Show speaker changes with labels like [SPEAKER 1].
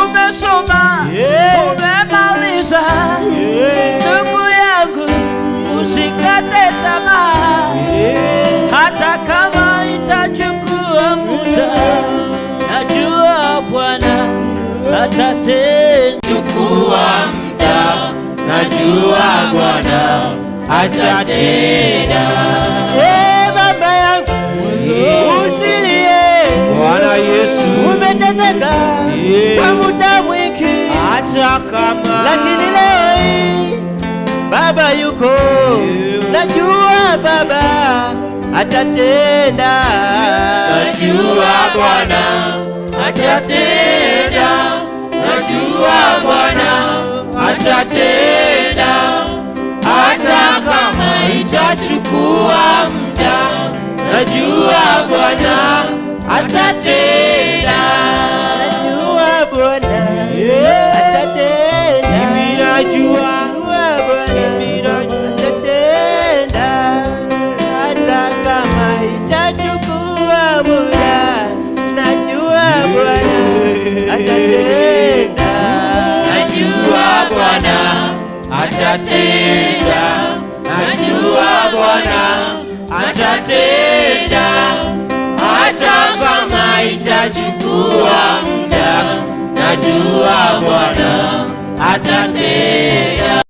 [SPEAKER 1] umesoma, umemaliza, ndugu yangu usikate tamaa, hata kama itachukua muda, najua Bwana atatenda.
[SPEAKER 2] Chukua muda, najua Bwana atatenda.
[SPEAKER 1] Baba yangu usilie,
[SPEAKER 2] Bwana Yesu
[SPEAKER 1] umeteseka kwa muda mwingi,
[SPEAKER 2] hata kama
[SPEAKER 1] lakini leo hii Baba yuko, najua Baba atatenda.
[SPEAKER 2] najua Bwana atatenda, najua Bwana atatenda, hata kama itachukua muda, najua Bwana atatenda.
[SPEAKER 1] Najua Bwana atatenda.
[SPEAKER 2] Mimi najua
[SPEAKER 1] atatenda, hata kama itachukua muda, najua Bwana atatenda.
[SPEAKER 2] najua Bwana atatenda, najua Bwana atatenda, hata kama itachukua muda, najua Bwana atatenda.